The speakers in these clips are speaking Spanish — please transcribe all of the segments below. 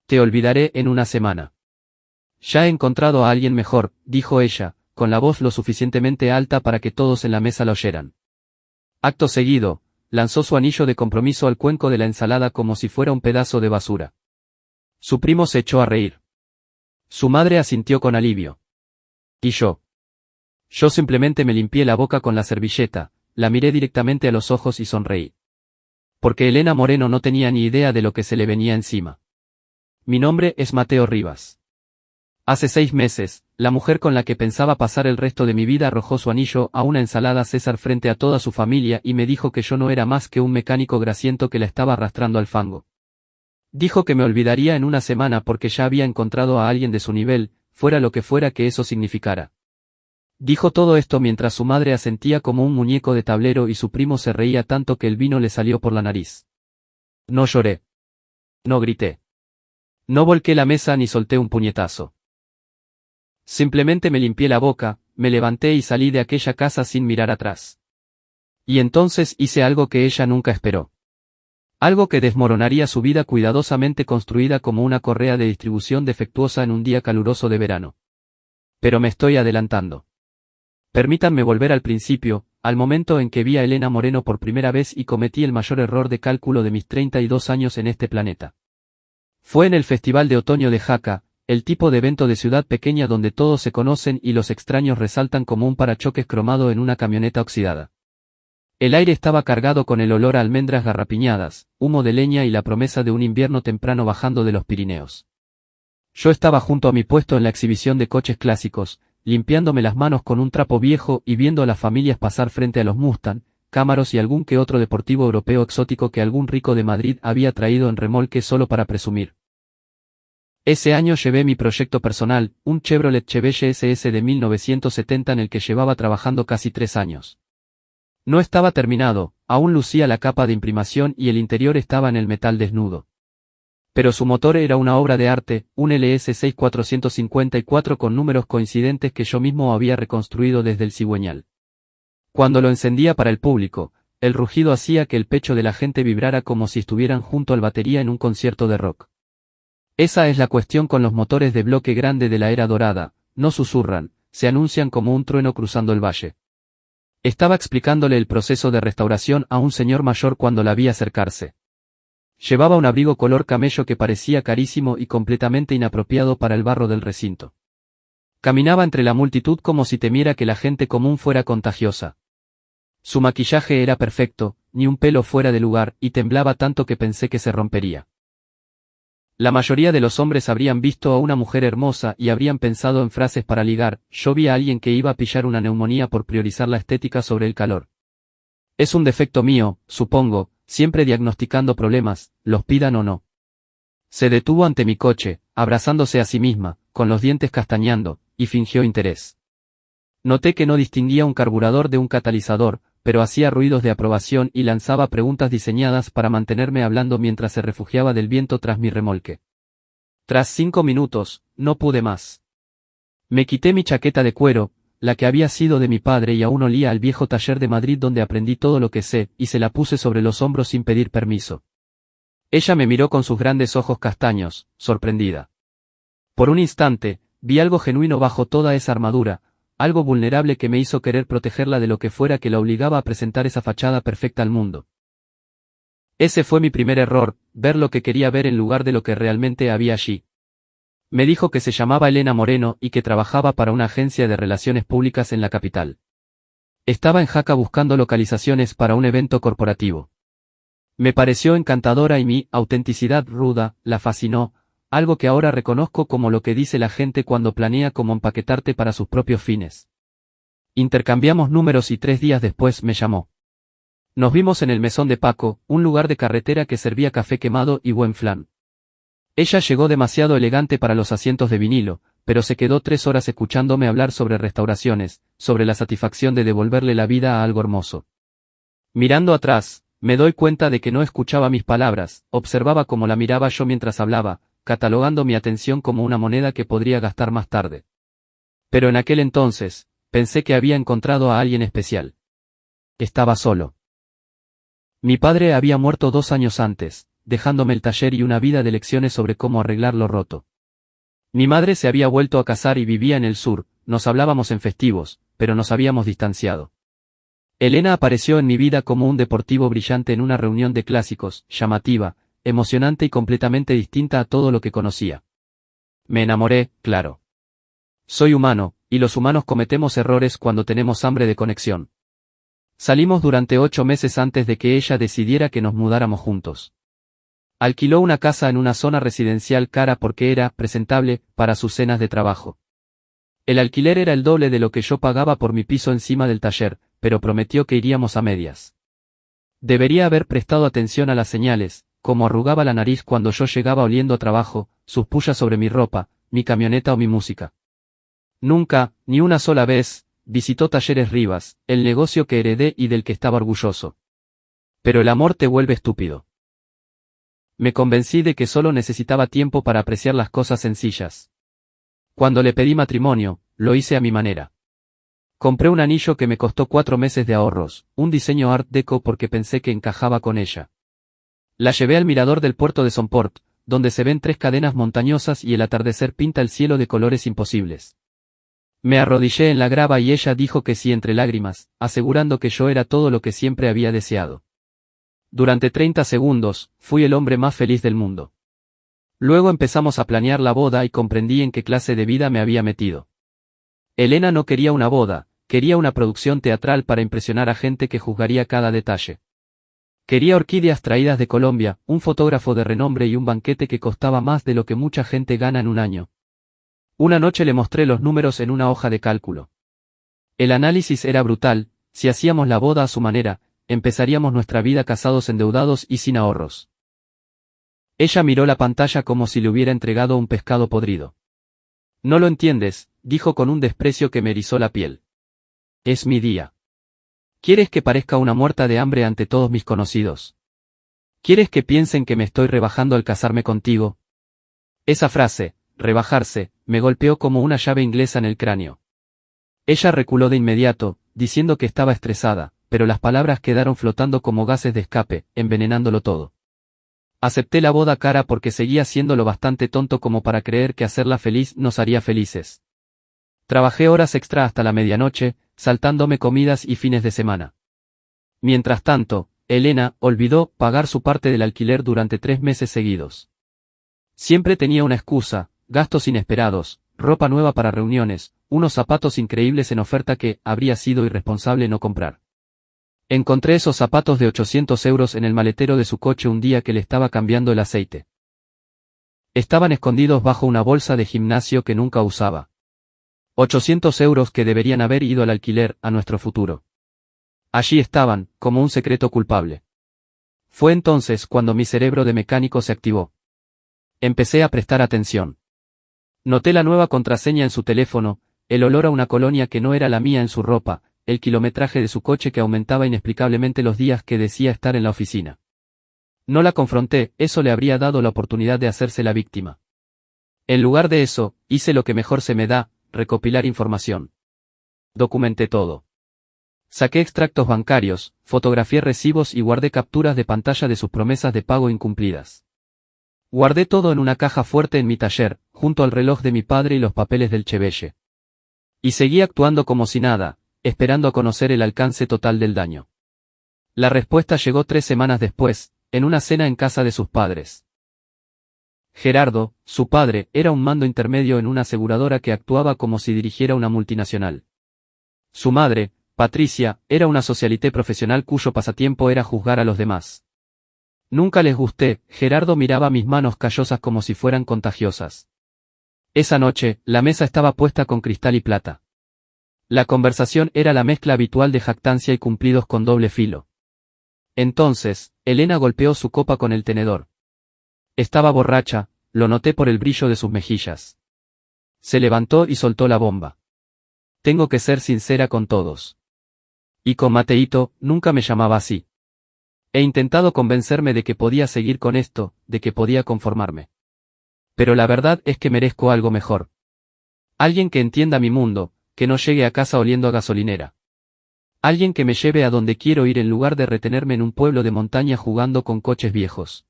Te olvidaré en una semana. Ya he encontrado a alguien mejor, dijo ella, con la voz lo suficientemente alta para que todos en la mesa la oyeran. Acto seguido, lanzó su anillo de compromiso al cuenco de la ensalada como si fuera un pedazo de basura. Su primo se echó a reír. Su madre asintió con alivio. ¿Y yo? Yo simplemente me limpié la boca con la servilleta, la miré directamente a los ojos y sonreí. Porque Elena Moreno no tenía ni idea de lo que se le venía encima. Mi nombre es Mateo Rivas. Hace 6 meses, la mujer con la que pensaba pasar el resto de mi vida arrojó su anillo a una ensalada César frente a toda su familia y me dijo que yo no era más que un mecánico grasiento que la estaba arrastrando al fango. Dijo que me olvidaría en una semana porque ya había encontrado a alguien de su nivel, fuera lo que fuera que eso significara. Dijo todo esto mientras su madre asentía como un muñeco de tablero y su primo se reía tanto que el vino le salió por la nariz. No lloré. No grité. No volqué la mesa ni solté un puñetazo. Simplemente me limpié la boca, me levanté y salí de aquella casa sin mirar atrás. Y entonces hice algo que ella nunca esperó. Algo que desmoronaría su vida cuidadosamente construida como una correa de distribución defectuosa en un día caluroso de verano. Pero me estoy adelantando. Permítanme volver al principio, al momento en que vi a Elena Moreno por primera vez y cometí el mayor error de cálculo de mis 32 años en este planeta. Fue en el Festival de Otoño de Jaca, el tipo de evento de ciudad pequeña donde todos se conocen y los extraños resaltan como un parachoques cromado en una camioneta oxidada. El aire estaba cargado con el olor a almendras garrapiñadas, humo de leña y la promesa de un invierno temprano bajando de los Pirineos. Yo estaba junto a mi puesto en la exhibición de coches clásicos, limpiándome las manos con un trapo viejo y viendo a las familias pasar frente a los Mustang, Camaros y algún que otro deportivo europeo exótico que algún rico de Madrid había traído en remolque solo para presumir. Ese año llevé mi proyecto personal, un Chevrolet Chevelle SS de 1970 en el que llevaba trabajando casi 3 años. No estaba terminado, aún lucía la capa de imprimación y el interior estaba en el metal desnudo. Pero su motor era una obra de arte, un LS6454 con números coincidentes que yo mismo había reconstruido desde el cigüeñal. Cuando lo encendía para el público, el rugido hacía que el pecho de la gente vibrara como si estuvieran junto al batería en un concierto de rock. Esa es la cuestión con los motores de bloque grande de la era dorada, no susurran, se anuncian como un trueno cruzando el valle. Estaba explicándole el proceso de restauración a un señor mayor cuando la vi acercarse. Llevaba un abrigo color camello que parecía carísimo y completamente inapropiado para el barro del recinto. Caminaba entre la multitud como si temiera que la gente común fuera contagiosa. Su maquillaje era perfecto, ni un pelo fuera de lugar, y temblaba tanto que pensé que se rompería. La mayoría de los hombres habrían visto a una mujer hermosa y habrían pensado en frases para ligar. Yo vi a alguien que iba a pillar una neumonía por priorizar la estética sobre el calor. Es un defecto mío, supongo, siempre diagnosticando problemas, los pidan o no. Se detuvo ante mi coche, abrazándose a sí misma, con los dientes castañando, y fingió interés. Noté que no distinguía un carburador de un catalizador, pero hacía ruidos de aprobación y lanzaba preguntas diseñadas para mantenerme hablando mientras se refugiaba del viento tras mi remolque. Tras 5 minutos, no pude más. Me quité mi chaqueta de cuero, la que había sido de mi padre y aún olía al viejo taller de Madrid donde aprendí todo lo que sé, y se la puse sobre los hombros sin pedir permiso. Ella me miró con sus grandes ojos castaños, sorprendida. Por un instante, vi algo genuino bajo toda esa armadura, algo vulnerable que me hizo querer protegerla de lo que fuera que la obligaba a presentar esa fachada perfecta al mundo. Ese fue mi primer error, ver lo que quería ver en lugar de lo que realmente había allí. Me dijo que se llamaba Elena Moreno y que trabajaba para una agencia de relaciones públicas en la capital. Estaba en Jaca buscando localizaciones para un evento corporativo. Me pareció encantadora y mi autenticidad ruda la fascinó, algo que ahora reconozco como lo que dice la gente cuando planea cómo empaquetarte para sus propios fines. Intercambiamos números y 3 días después me llamó. Nos vimos en el Mesón de Paco, un lugar de carretera que servía café quemado y buen flan. Ella llegó demasiado elegante para los asientos de vinilo, pero se quedó 3 horas escuchándome hablar sobre restauraciones, sobre la satisfacción de devolverle la vida a algo hermoso. Mirando atrás, me doy cuenta de que no escuchaba mis palabras, observaba cómo la miraba yo mientras hablaba, catalogando mi atención como una moneda que podría gastar más tarde. Pero en aquel entonces, pensé que había encontrado a alguien especial. Estaba solo. Mi padre había muerto 2 años antes, dejándome el taller y una vida de lecciones sobre cómo arreglar lo roto. Mi madre se había vuelto a casar y vivía en el sur, nos hablábamos en festivos, pero nos habíamos distanciado. Elena apareció en mi vida como un deportivo brillante en una reunión de clásicos, llamativa, emocionante y completamente distinta a todo lo que conocía. Me enamoré, claro. Soy humano, y los humanos cometemos errores cuando tenemos hambre de conexión. Salimos durante 8 meses antes de que ella decidiera que nos mudáramos juntos. Alquiló una casa en una zona residencial cara porque era presentable para sus cenas de trabajo. El alquiler era el doble de lo que yo pagaba por mi piso encima del taller, pero prometió que iríamos a medias. Debería haber prestado atención a las señales, como arrugaba la nariz cuando yo llegaba oliendo a trabajo, sus pullas sobre mi ropa, mi camioneta o mi música. Nunca, ni una sola vez, visitó Talleres Rivas, el negocio que heredé y del que estaba orgulloso. Pero el amor te vuelve estúpido. Me convencí de que solo necesitaba tiempo para apreciar las cosas sencillas. Cuando le pedí matrimonio, lo hice a mi manera. Compré un anillo que me costó 4 meses de ahorros, un diseño Art Deco porque pensé que encajaba con ella. La llevé al mirador del puerto de Somport, donde se ven 3 cadenas montañosas y el atardecer pinta el cielo de colores imposibles. Me arrodillé en la grava y ella dijo que sí entre lágrimas, asegurando que yo era todo lo que siempre había deseado. Durante 30 segundos, fui el hombre más feliz del mundo. Luego empezamos a planear la boda y comprendí en qué clase de vida me había metido. Elena no quería una boda, quería una producción teatral para impresionar a gente que juzgaría cada detalle. Quería orquídeas traídas de Colombia, un fotógrafo de renombre y un banquete que costaba más de lo que mucha gente gana en un año. Una noche le mostré los números en una hoja de cálculo. El análisis era brutal, si hacíamos la boda a su manera, empezaríamos nuestra vida casados endeudados y sin ahorros. Ella miró la pantalla como si le hubiera entregado un pescado podrido. No lo entiendes, dijo con un desprecio que me erizó la piel. Es mi día. ¿Quieres que parezca una muerta de hambre ante todos mis conocidos? ¿Quieres que piensen que me estoy rebajando al casarme contigo? Esa frase, rebajarse, me golpeó como una llave inglesa en el cráneo. Ella reculó de inmediato, diciendo que estaba estresada, pero las palabras quedaron flotando como gases de escape, envenenándolo todo. Acepté la boda cara porque seguía siendo lo bastante tonto como para creer que hacerla feliz nos haría felices. Trabajé horas extra hasta la medianoche, saltándome comidas y fines de semana. Mientras tanto, Elena olvidó pagar su parte del alquiler durante 3 meses seguidos. Siempre tenía una excusa, gastos inesperados, ropa nueva para reuniones, unos zapatos increíbles en oferta que habría sido irresponsable no comprar. Encontré esos zapatos de 800 euros en el maletero de su coche un día que le estaba cambiando el aceite. Estaban escondidos bajo una bolsa de gimnasio que nunca usaba. 800 euros que deberían haber ido al alquiler, a nuestro futuro. Allí estaban, como un secreto culpable. Fue entonces cuando mi cerebro de mecánico se activó. Empecé a prestar atención. Noté la nueva contraseña en su teléfono, el olor a una colonia que no era la mía en su ropa, el kilometraje de su coche que aumentaba inexplicablemente los días que decía estar en la oficina. No la confronté, eso le habría dado la oportunidad de hacerse la víctima. En lugar de eso, hice lo que mejor se me da, recopilar información. Documenté todo. Saqué extractos bancarios, fotografié recibos y guardé capturas de pantalla de sus promesas de pago incumplidas. Guardé todo en una caja fuerte en mi taller, junto al reloj de mi padre y los papeles del Chevelle. Y seguí actuando como si nada, esperando a conocer el alcance total del daño. La respuesta llegó 3 semanas después, en una cena en casa de sus padres. Gerardo, su padre, era un mando intermedio en una aseguradora que actuaba como si dirigiera una multinacional. Su madre, Patricia, era una socialité profesional cuyo pasatiempo era juzgar a los demás. Nunca les gusté, Gerardo miraba mis manos callosas como si fueran contagiosas. Esa noche, la mesa estaba puesta con cristal y plata. La conversación era la mezcla habitual de jactancia y cumplidos con doble filo. Entonces, Elena golpeó su copa con el tenedor. Estaba borracha, lo noté por el brillo de sus mejillas. Se levantó y soltó la bomba. Tengo que ser sincera con todos. Y con Mateito, nunca me llamaba así. He intentado convencerme de que podía seguir con esto, de que podía conformarme. Pero la verdad es que merezco algo mejor. Alguien que entienda mi mundo, que no llegue a casa oliendo a gasolinera. Alguien que me lleve a donde quiero ir en lugar de retenerme en un pueblo de montaña jugando con coches viejos.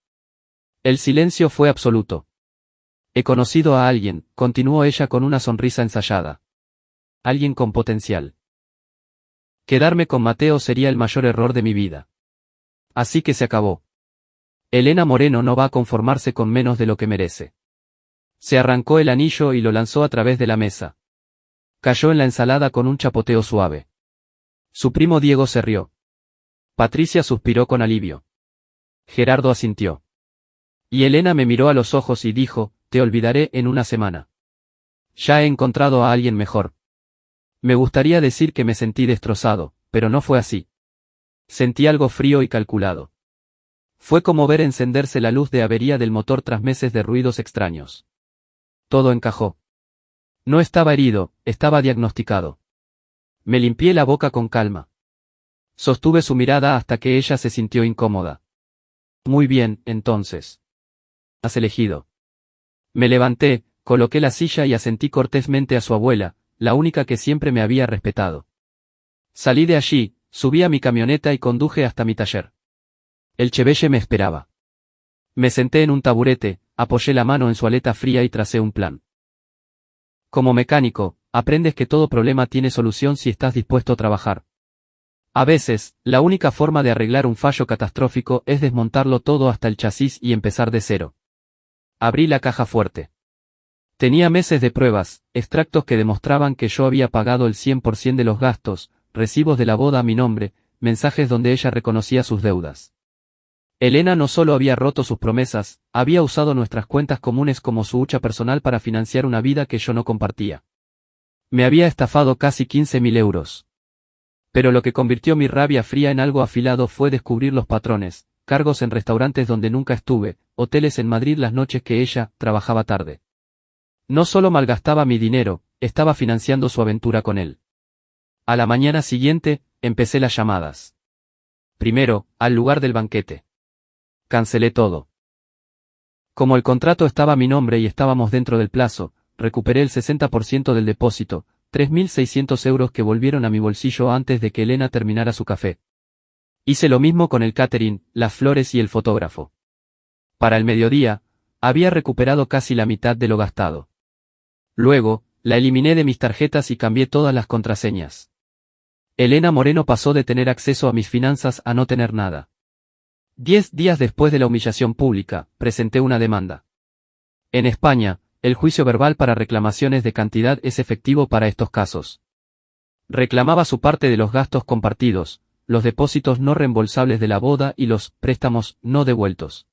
El silencio fue absoluto. He conocido a alguien, continuó ella con una sonrisa ensayada. Alguien con potencial. Quedarme con Mateo sería el mayor error de mi vida. Así que se acabó. Elena Moreno no va a conformarse con menos de lo que merece. Se arrancó el anillo y lo lanzó a través de la mesa. Cayó en la ensalada con un chapoteo suave. Su primo Diego se rió. Patricia suspiró con alivio. Gerardo asintió. Y Elena me miró a los ojos y dijo, te olvidaré en una semana. Ya he encontrado a alguien mejor. Me gustaría decir que me sentí destrozado, pero no fue así. Sentí algo frío y calculado. Fue como ver encenderse la luz de avería del motor tras meses de ruidos extraños. Todo encajó. No estaba herido, estaba diagnosticado. Me limpié la boca con calma. Sostuve su mirada hasta que ella se sintió incómoda. Muy bien, entonces. Has elegido. Me levanté, coloqué la silla y asentí cortésmente a su abuela, la única que siempre me había respetado. Salí de allí, subí a mi camioneta y conduje hasta mi taller. El Chevelle me esperaba. Me senté en un taburete, apoyé la mano en su aleta fría y tracé un plan. Como mecánico, aprendes que todo problema tiene solución si estás dispuesto a trabajar. A veces, la única forma de arreglar un fallo catastrófico es desmontarlo todo hasta el chasis y empezar de cero. Abrí la caja fuerte. Tenía meses de pruebas, extractos que demostraban que yo había pagado el 100% de los gastos, recibos de la boda a mi nombre, mensajes donde ella reconocía sus deudas. Elena no solo había roto sus promesas, había usado nuestras cuentas comunes como su hucha personal para financiar una vida que yo no compartía. Me había estafado casi 15.000 euros. Pero lo que convirtió mi rabia fría en algo afilado fue descubrir los patrones, cargos en restaurantes donde nunca estuve, hoteles en Madrid las noches que ella trabajaba tarde. No solo malgastaba mi dinero, estaba financiando su aventura con él. A la mañana siguiente, empecé las llamadas. Primero, al lugar del banquete. Cancelé todo. Como el contrato estaba a mi nombre y estábamos dentro del plazo, recuperé el 60% del depósito, 3.600 euros que volvieron a mi bolsillo antes de que Elena terminara su café. Hice lo mismo con el catering, las flores y el fotógrafo. Para el mediodía, había recuperado casi la mitad de lo gastado. Luego, la eliminé de mis tarjetas y cambié todas las contraseñas. Elena Moreno pasó de tener acceso a mis finanzas a no tener nada. 10 días después de la humillación pública, presenté una demanda. En España, el juicio verbal para reclamaciones de cantidad es efectivo para estos casos. Reclamaba su parte de los gastos compartidos, los depósitos no reembolsables de la boda y los préstamos no devueltos.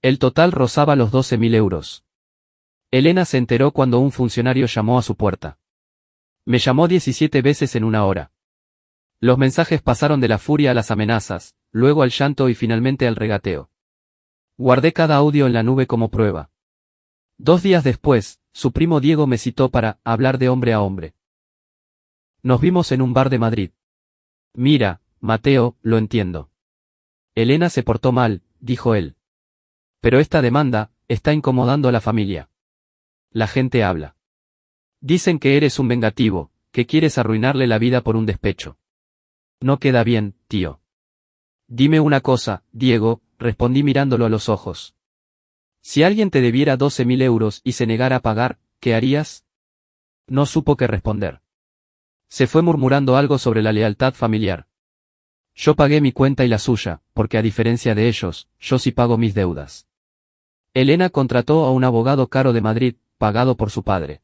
El total rozaba los 12.000 euros. Elena se enteró cuando un funcionario llamó a su puerta. Me llamó 17 veces en una hora. Los mensajes pasaron de la furia a las amenazas, luego al llanto y finalmente al regateo. Guardé cada audio en la nube como prueba. 2 días después, su primo Diego me citó para hablar de hombre a hombre. Nos vimos en un bar de Madrid. Mira, Mateo, lo entiendo. Elena se portó mal, dijo él. Pero esta demanda está incomodando a la familia. La gente habla. Dicen que eres un vengativo, que quieres arruinarle la vida por un despecho. No queda bien, tío. Dime una cosa, Diego, respondí mirándolo a los ojos. Si alguien te debiera 12.000 euros y se negara a pagar, ¿qué harías? No supo qué responder. Se fue murmurando algo sobre la lealtad familiar. Yo pagué mi cuenta y la suya, porque a diferencia de ellos, yo sí pago mis deudas. Elena contrató a un abogado caro de Madrid, pagado por su padre.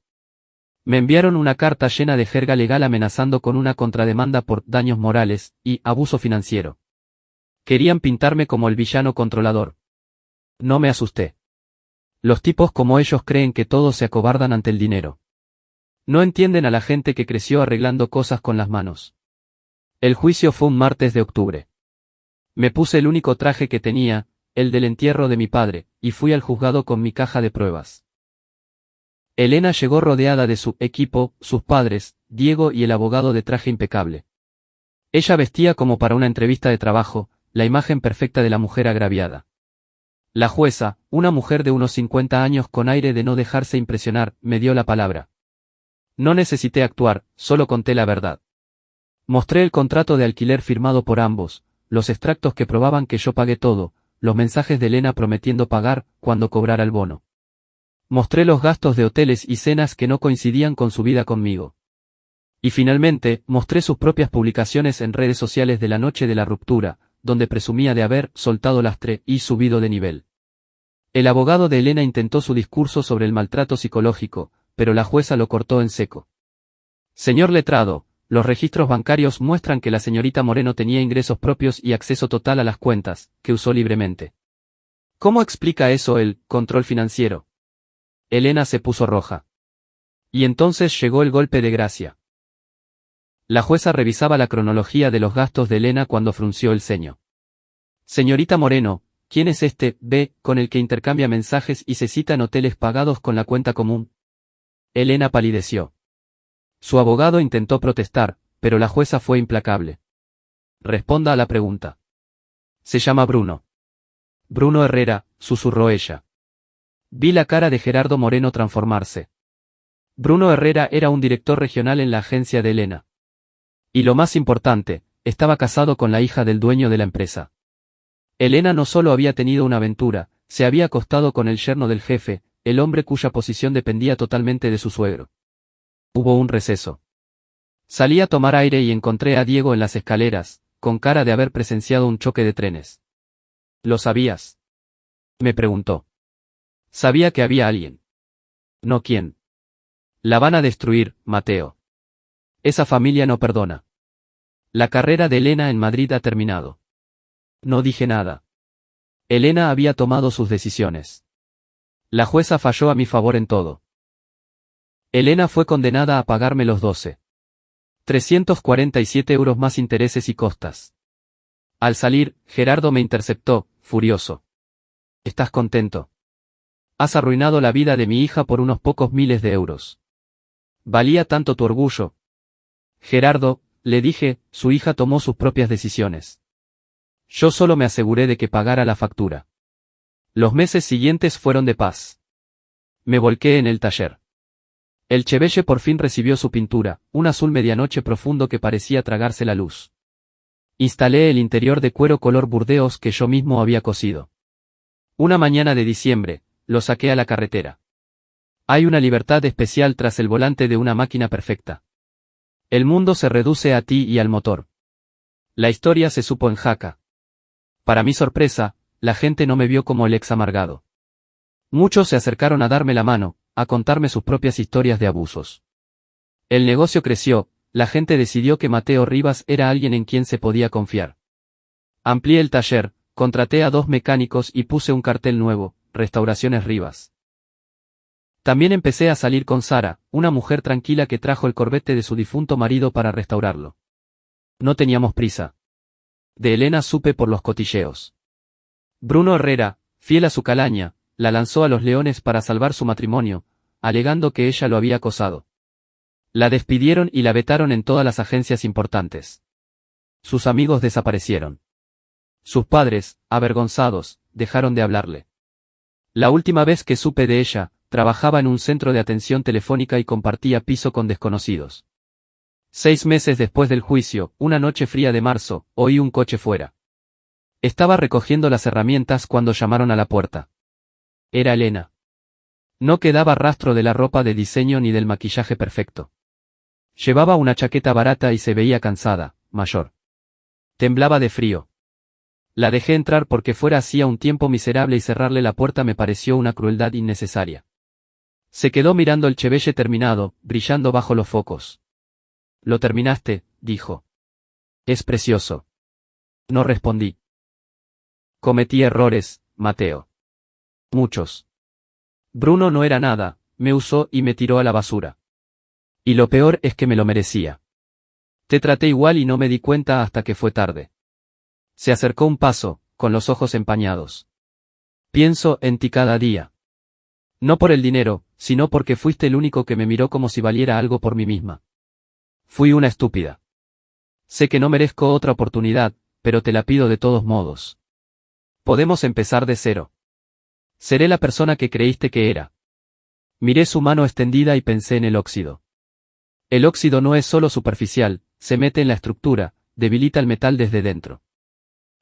Me enviaron una carta llena de jerga legal amenazando con una contrademanda por daños morales y abuso financiero. Querían pintarme como el villano controlador. No me asusté. Los tipos como ellos creen que todos se acobardan ante el dinero. No entienden a la gente que creció arreglando cosas con las manos. El juicio fue un martes de octubre. Me puse el único traje que tenía, el del entierro de mi padre, y fui al juzgado con mi caja de pruebas. Elena llegó rodeada de su equipo, sus padres, Diego y el abogado de traje impecable. Ella vestía como para una entrevista de trabajo, la imagen perfecta de la mujer agraviada. La jueza, una mujer de unos 50 años con aire de no dejarse impresionar, me dio la palabra. No necesité actuar, solo conté la verdad. Mostré el contrato de alquiler firmado por ambos, los extractos que probaban que yo pagué todo, los mensajes de Elena prometiendo pagar cuando cobrara el bono. Mostré los gastos de hoteles y cenas que no coincidían con su vida conmigo. Y finalmente, mostré sus propias publicaciones en redes sociales de la noche de la ruptura, donde presumía de haber soltado lastre y subido de nivel. El abogado de Elena intentó su discurso sobre el maltrato psicológico, pero la jueza lo cortó en seco. Señor letrado, los registros bancarios muestran que la señorita Moreno tenía ingresos propios y acceso total a las cuentas, que usó libremente. ¿Cómo explica eso el control financiero? Elena se puso roja. Y entonces llegó el golpe de gracia. La jueza revisaba la cronología de los gastos de Elena cuando frunció el ceño. Señorita Moreno, ¿quién es este B con el que intercambia mensajes y se cita en hoteles pagados con la cuenta común? Elena palideció. Su abogado intentó protestar, pero la jueza fue implacable. Responda a la pregunta. Se llama Bruno. Bruno Herrera, susurró ella. Vi la cara de Gerardo Moreno transformarse. Bruno Herrera era un director regional en la agencia de Elena. Y lo más importante, estaba casado con la hija del dueño de la empresa. Elena no solo había tenido una aventura, se había acostado con el yerno del jefe, el hombre cuya posición dependía totalmente de su suegro. Hubo un receso. Salí a tomar aire y encontré a Diego en las escaleras, con cara de haber presenciado un choque de trenes. ¿Lo sabías? Me preguntó. Sabía que había alguien. No quién. La van a destruir, Mateo. Esa familia no perdona. La carrera de Elena en Madrid ha terminado. No dije nada. Elena había tomado sus decisiones. La jueza falló a mi favor en todo. Elena fue condenada a pagarme los 347 euros más intereses y costas. Al salir, Gerardo me interceptó, furioso. ¿Estás contento? Has arruinado la vida de mi hija por unos pocos miles de euros. ¿Valía tanto tu orgullo? Gerardo, le dije, su hija tomó sus propias decisiones. Yo solo me aseguré de que pagara la factura. Los meses siguientes fueron de paz. Me volqué en el taller. El Chevelle por fin recibió su pintura, un azul medianoche profundo que parecía tragarse la luz. Instalé el interior de cuero color burdeos que yo mismo había cosido. Una mañana de diciembre, lo saqué a la carretera. Hay una libertad especial tras el volante de una máquina perfecta. El mundo se reduce a ti y al motor. La historia se supo en Jaca. Para mi sorpresa, la gente no me vio como el ex amargado. Muchos se acercaron a darme la mano, a contarme sus propias historias de abusos. El negocio creció, la gente decidió que Mateo Rivas era alguien en quien se podía confiar. Amplié el taller, contraté a 2 mecánicos y puse un cartel nuevo, Restauraciones Rivas. También empecé a salir con Sara, una mujer tranquila que trajo el Corvette de su difunto marido para restaurarlo. No teníamos prisa. De Elena supe por los cotilleos. Bruno Herrera, fiel a su calaña, la lanzó a los leones para salvar su matrimonio, alegando que ella lo había acosado. La despidieron y la vetaron en todas las agencias importantes. Sus amigos desaparecieron. Sus padres, avergonzados, dejaron de hablarle. La última vez que supe de ella, trabajaba en un centro de atención telefónica y compartía piso con desconocidos. 6 meses después del juicio, una noche fría de marzo, oí un coche fuera. Estaba recogiendo las herramientas cuando llamaron a la puerta. Era Elena. No quedaba rastro de la ropa de diseño ni del maquillaje perfecto. Llevaba una chaqueta barata y se veía cansada, mayor. Temblaba de frío. La dejé entrar porque fuera hacía un tiempo miserable y cerrarle la puerta me pareció una crueldad innecesaria. Se quedó mirando el Chevelle terminado, brillando bajo los focos. «¿Lo terminaste?», dijo. «Es precioso». No respondí. Cometí errores, Mateo. Muchos. Bruno no era nada, me usó y me tiró a la basura. Y lo peor es que me lo merecía. Te traté igual y no me di cuenta hasta que fue tarde. Se acercó un paso, con los ojos empañados. Pienso en ti cada día. No por el dinero, sino porque fuiste el único que me miró como si valiera algo por mí misma. Fui una estúpida. Sé que no merezco otra oportunidad, pero te la pido de todos modos. Podemos empezar de cero. Seré la persona que creíste que era. Miré su mano extendida y pensé en el óxido. El óxido no es solo superficial, se mete en la estructura, debilita el metal desde dentro.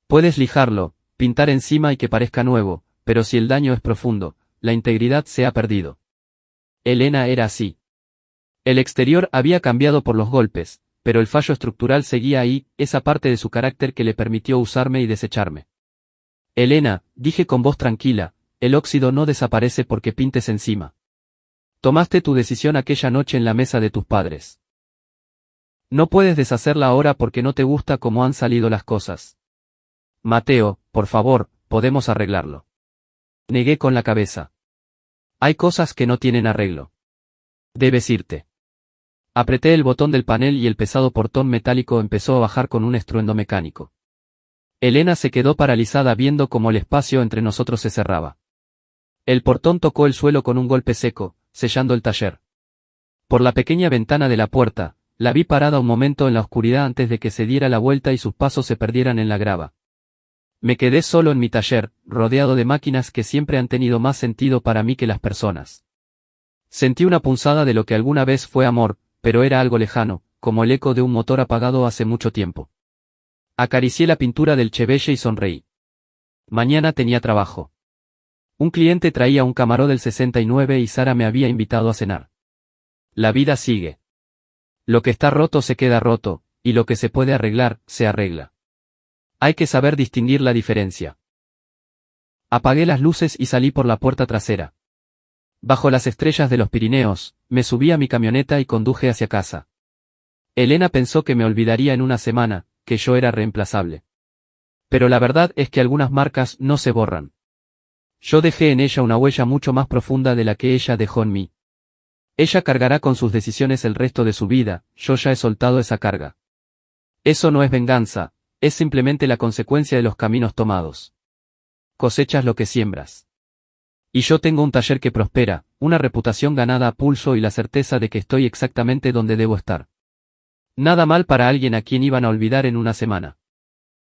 Puedes lijarlo, pintar encima y que parezca nuevo, pero si el daño es profundo, la integridad se ha perdido. Elena era así. El exterior había cambiado por los golpes, pero el fallo estructural seguía ahí, esa parte de su carácter que le permitió usarme y desecharme. Elena, dije con voz tranquila, el óxido no desaparece porque pintes encima. Tomaste tu decisión aquella noche en la mesa de tus padres. No puedes deshacerla ahora porque no te gusta cómo han salido las cosas. Mateo, por favor, podemos arreglarlo. Negué con la cabeza. Hay cosas que no tienen arreglo. Debes irte. Apreté el botón del panel y el pesado portón metálico empezó a bajar con un estruendo mecánico. Elena se quedó paralizada viendo cómo el espacio entre nosotros se cerraba. El portón tocó el suelo con un golpe seco, sellando el taller. Por la pequeña ventana de la puerta, la vi parada un momento en la oscuridad antes de que se diera la vuelta y sus pasos se perdieran en la grava. Me quedé solo en mi taller, rodeado de máquinas que siempre han tenido más sentido para mí que las personas. Sentí una punzada de lo que alguna vez fue amor, pero era algo lejano, como el eco de un motor apagado hace mucho tiempo. Acaricié la pintura del Chevelle y sonreí. Mañana tenía trabajo. Un cliente traía un Camaro del 69 y Sara me había invitado a cenar. La vida sigue. Lo que está roto se queda roto, y lo que se puede arreglar, se arregla. Hay que saber distinguir la diferencia. Apagué las luces y salí por la puerta trasera. Bajo las estrellas de los Pirineos, me subí a mi camioneta y conduje hacia casa. Elena pensó que me olvidaría en una semana, que yo era reemplazable. Pero la verdad es que algunas marcas no se borran. Yo dejé en ella una huella mucho más profunda de la que ella dejó en mí. Ella cargará con sus decisiones el resto de su vida, yo ya he soltado esa carga. Eso no es venganza, es simplemente la consecuencia de los caminos tomados. Cosechas lo que siembras. Y yo tengo un taller que prospera, una reputación ganada a pulso y la certeza de que estoy exactamente donde debo estar. Nada mal para alguien a quien iban a olvidar en una semana.